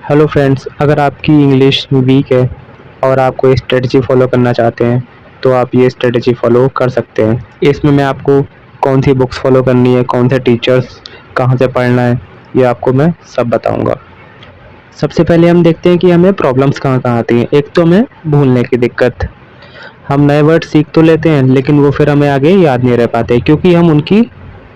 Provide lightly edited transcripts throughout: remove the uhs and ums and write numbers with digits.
Hello friends, अगर आपकी English weak है और आप कोई स्ट्रेटजी फॉलो करना चाहते हैं तो आप ये स्ट्रेटजी फॉलो कर सकते हैं। इसमें मैं आपको कौन सी बुक्स फॉलो करनी है, कौन से टीचर्स, कहाँ से पढ़ना है, ये आपको मैं सब बताऊंगा। सबसे पहले हम देखते हैं कि हमें प्रॉब्लम्स कहाँ-कहाँ आती हैं। एक तो हमें भूलने की दिक्कत। हम नए वर्ड सीख तो लेते हैं लेकिन वो फिर हमें आगे याद नहीं रह पाते क्योंकि हम उनकी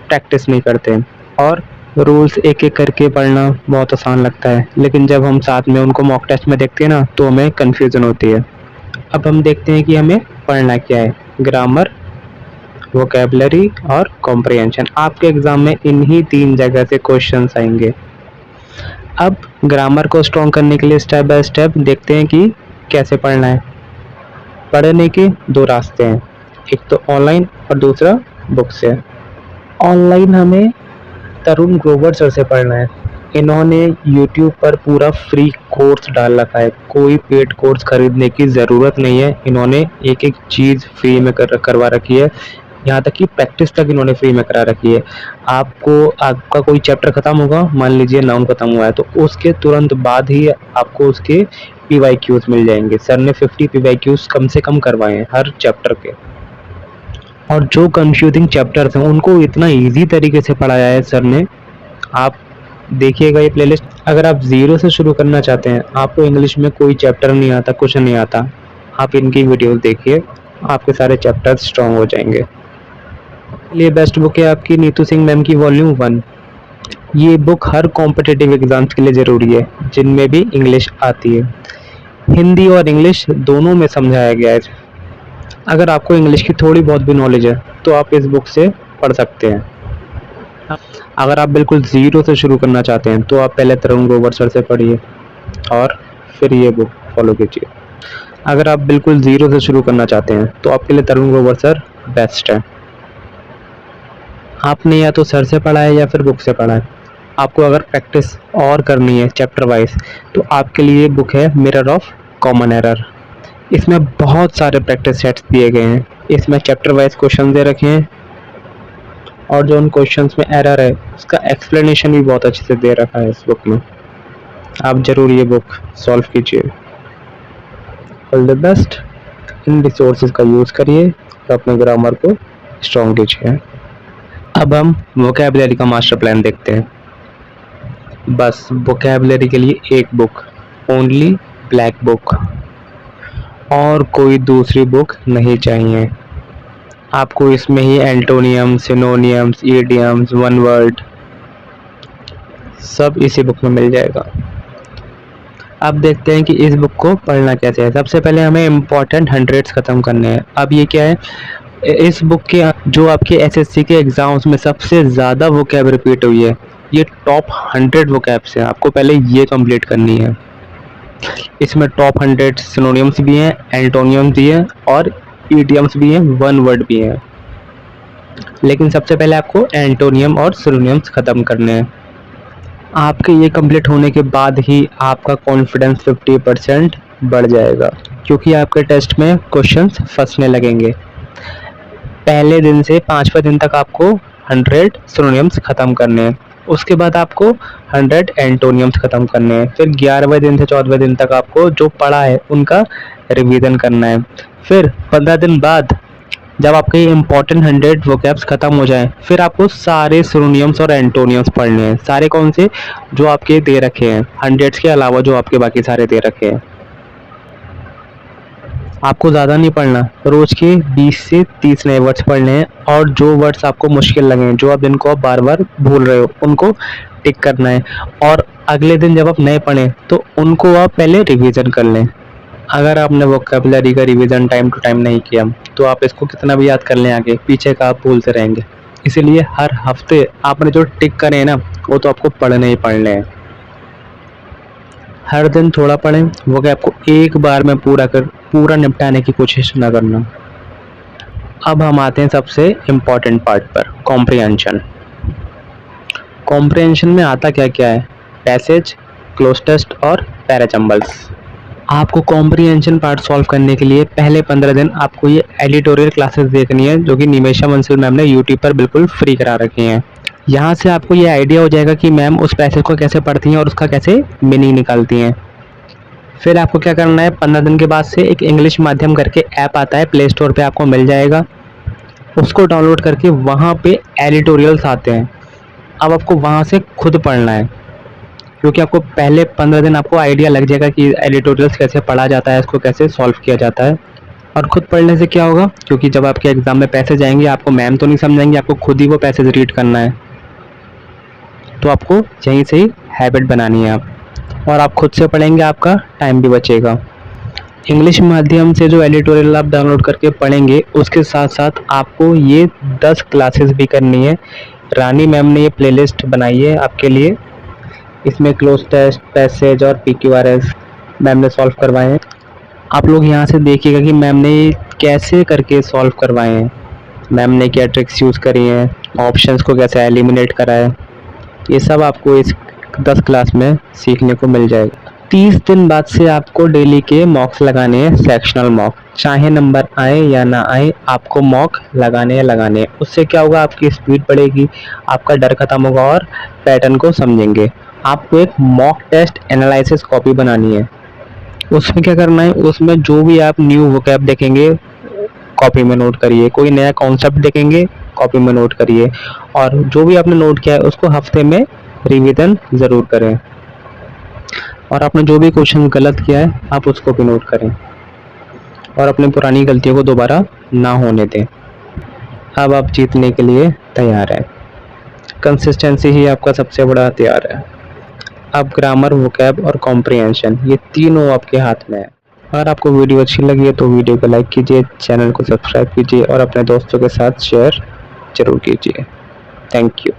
प्रैक्टिस नहीं करते हैं। और रूल्स एक-एक करके पढ़ना बहुत आसान लगता है लेकिन जब हम साथ में उनको मॉक टेस्ट में देखते हैं ना तो हमें कन्फ्यूज़न होती है। अब हम देखते हैं कि हमें पढ़ना क्या है। ग्रामर, वोकैब्युलरी और कॉम्प्रिहेंशन। आपके एग्ज़ाम में इन्हीं 3 जगह से क्वेश्चंस आएँगे। अब ग्रामर को स्ट्रॉन्ग करने के लिए स्टेप बाय स्टेप देखते हैं कि कैसे पढ़ना है। पढ़ने के 2 रास्ते हैं, एक तो ऑनलाइन और दूसरा बुक से। ऑनलाइन हमें तरुण ग्रोवर सर से पढ़ना है। इन्होंने यूट्यूब पर पूरा फ्री कोर्स डाल रखा है, कोई पेड कोर्स खरीदने की ज़रूरत नहीं है। इन्होंने एक-एक चीज़ फ्री में करवा रखी है, यहाँ तक कि प्रैक्टिस तक इन्होंने फ्री में करा रखी है। आपका कोई चैप्टर खत्म होगा, मान लीजिए नाउन खत्म हुआ है तो उसके तुरंत बाद ही आपको उसके पीवाईक्यूज़ मिल जाएंगे। सर ने 50 पीवाईक्यूज़ कम से कम करवाए हैं हर चैप्टर के। और जो कंफ्यूजिंग चैप्टर्स हैं उनको इतना इजी तरीके से पढ़ाया है सर ने। आप देखिएगा ये प्लेलिस्ट। अगर आप ज़ीरो से शुरू करना चाहते हैं, आपको इंग्लिश में कोई चैप्टर नहीं आता, कुछ नहीं आता, आप इनकी वीडियोस देखिए, आपके सारे चैप्टर्स स्ट्रॉन्ग हो जाएंगे। ये बेस्ट बुक है आपकी नीतू सिंह मैम की वॉल्यूम 1। ये बुक हर कॉम्पिटिटिव एग्जाम्स के लिए ज़रूरी है जिनमें भी इंग्लिश आती है। हिंदी और इंग्लिश दोनों में समझाया गया है। अगर आपको इंग्लिश की थोड़ी बहुत भी नॉलेज है तो आप इस बुक से पढ़ सकते हैं। अगर आप बिल्कुल ज़ीरो से शुरू करना चाहते हैं तो आप पहले तरुण ग्रोवर सर से पढ़िए और फिर ये बुक फॉलो कीजिए। अगर आप बिल्कुल ज़ीरो से शुरू करना चाहते हैं तो आपके लिए तरुण ग्रोवर सर बेस्ट है। आपने या तो सर से पढ़ा है या फिर बुक से पढ़ा है। आपको अगर प्रैक्टिस और करनी है चैप्टर वाइज तो आपके लिए बुक है मिरर ऑफ कॉमन एरर। इसमें बहुत सारे प्रैक्टिस सेट्स दिए गए हैं। इसमें चैप्टर वाइज क्वेश्चन दे रखे हैं और जो उन क्वेश्चंस में एरर है उसका एक्सप्लेनेशन भी बहुत अच्छे से दे रखा है इस बुक में। आप ज़रूर ये बुक सॉल्व कीजिए। All the best. In resources का यूज़ करिए और अपने ग्रामर को स्ट्रॉन्ग कीजिए। अब हम वोकैबुलरी का मास्टर प्लान देखते हैं। बस वोकैबुलरी के लिए एक बुक, ओनली ब्लैक बुक, और कोई दूसरी बुक नहीं चाहिए। आपको इसमें ही antonyms, synonyms, idioms, one word सब इसी बुक में मिल जाएगा। अब देखते हैं कि इस बुक को पढ़ना कैसे है। सबसे पहले हमें इम्पॉर्टेंट 100s ख़त्म करने हैं। अब ये क्या है, इस बुक के जो आपके एसएससी के एग्ज़ाम्स में सबसे ज़्यादा वोकैब रिपीट हुई है, ये टॉप 100 वोकैब्स हैं। आपको पहले ये कंप्लीट करनी है। इसमें टॉप 100 सिनोनियम्स भी हैं, एंटोनियम्स भी हैं और इडियम्स भी हैं, वन वर्ड भी हैं। लेकिन सबसे पहले आपको एंटोनियम और सिनोनियम्स ख़त्म करने हैं। आपके ये कंप्लीट होने के बाद ही आपका कॉन्फिडेंस 50% बढ़ जाएगा क्योंकि आपके टेस्ट में क्वेश्चंस फंसने लगेंगे। पहले दिन से 5वें दिन तक आपको 100 सिनोनियम्स ख़त्म करने हैं। उसके बाद आपको 100 एंटोनियम्स ख़त्म करने हैं। फिर 11वें दिन से 14वें दिन तक आपको जो पढ़ा है उनका रिवीजन करना है। फिर 15 दिन बाद जब आपके इम्पॉर्टेंट 100 वोकैब्स ख़त्म हो जाएं, फिर आपको सारे सिनोनियम्स और एंटोनियम्स पढ़ने हैं। सारे कौन से, जो आपके दे रखे हैं 100 के अलावा, जो आपके बाकी सारे दे रखे हैं। आपको ज़्यादा नहीं पढ़ना, रोज़ के 20 से 30 नए वर्ड्स पढ़ने हैं और जो वर्ड्स आपको मुश्किल लगे, जो आप जिनको आप बार बार भूल रहे हो, उनको टिक करना है। और अगले दिन जब आप नए पढ़ें तो उनको आप पहले रिवीजन कर लें। अगर आपने वोकैबुलरी का रिवीजन टाइम टू टाइम नहीं किया तो आप इसको कितना भी याद कर लें, आगे पीछे का आप भूलते रहेंगे। इसीलिए हर हफ्ते आपने जो टिक करे हैं ना, वो तो आपको पढ़ने ही पढ़ने हैं। हर दिन थोड़ा पढ़ें, वो क्या आपको एक बार में पूरा निपटाने की कोशिश ना करना। अब हम आते हैं सबसे इम्पॉर्टेंट पार्ट पर, कॉम्प्रिहेंशन। कॉम्प्रिहेंशन में आता क्या क्या है, पैसेज, क्लोज टेस्ट और पैराजम्बल्स। आपको कॉम्प्रिहेंशन पार्ट सॉल्व करने के लिए पहले 15 दिन आपको ये एडिटोरियल क्लासेस देखनी है जो कि निमेशा मंसल मैम ने यूट्यूब पर बिल्कुल फ्री करा रखी हैं। यहाँ से आपको ये आइडिया हो जाएगा कि मैम उस पैसेज को कैसे पढ़ती हैं और उसका कैसे मीनिंग निकालती हैं। फिर आपको क्या करना है, 15 दिन के बाद से एक इंग्लिश माध्यम करके ऐप आता है, प्ले स्टोर पे आपको मिल जाएगा। उसको डाउनलोड करके वहाँ पे एडिटोरियल्स आते हैं। अब आपको वहाँ से खुद पढ़ना है, क्योंकि आपको पहले 15 दिन आपको आइडिया लग जाएगा कि एडिटोरियल्स कैसे पढ़ा जाता है, इसको कैसे सॉल्व किया जाता है। और खुद पढ़ने से क्या होगा, क्योंकि जब आपके एग्ज़ाम में पैसेज आएंगे आपको मैम तो नहीं समझाएंगे, आपको खुद ही वो पैसेज रीड करना है। तो आपको यहीं से ही हैबिट बनानी है आप, और आप खुद से पढ़ेंगे, आपका टाइम भी बचेगा। इंग्लिश माध्यम से जो एडिटोरियल आप डाउनलोड करके पढ़ेंगे, उसके साथ साथ आपको ये 10 क्लासेस भी करनी है। रानी मैम ने ये प्लेलिस्ट बनाई है आपके लिए। इसमें क्लोज टेस्ट, पैसेज और PQRS मैम ने सॉल्व करवाए हैं। आप लोग यहाँ से देखिएगा कि मैम ने कैसे करके सॉल्व करवाए हैं, मैम ने क्या ट्रिक्स यूज़ करी हैं, ऑप्शंस को कैसे एलिमिनेट करा है, ये सब आपको इस 10 क्लास में सीखने को मिल जाएगा। 30 दिन बाद से आपको डेली के मॉक्स लगाने हैं, सेक्शनल मॉक। चाहे नंबर आए या ना आए, आपको मॉक लगाने हैं। उससे क्या होगा, आपकी स्पीड बढ़ेगी, आपका डर खत्म होगा और पैटर्न को समझेंगे। आपको एक मॉक टेस्ट एनालिसिस कॉपी बनानी है। उसमें क्या करना है, उसमें जो भी आप न्यू वोकैब देखेंगे कॉपी में नोट करिए, कोई नया कॉन्सेप्ट देखेंगे कॉपी में नोट करिए, और जो भी आपने नोट किया है उसको हफ्ते में रिवीजन ज़रूर करें। और आपने जो भी क्वेश्चन गलत किया है आप उसको भी नोट करें, और अपनी पुरानी गलतियों को दोबारा ना होने दें। अब आप जीतने के लिए तैयार हैं। कंसिस्टेंसी ही आपका सबसे बड़ा हथियार है। अब ग्रामर, वोकैब और कॉम्प्रिहेंशन, ये तीनों आपके हाथ में है। अगर आपको वीडियो अच्छी लगी है तो वीडियो को लाइक कीजिए, चैनल को सब्सक्राइब कीजिए और अपने दोस्तों के साथ शेयर ज़रूर कीजिए। Thank you.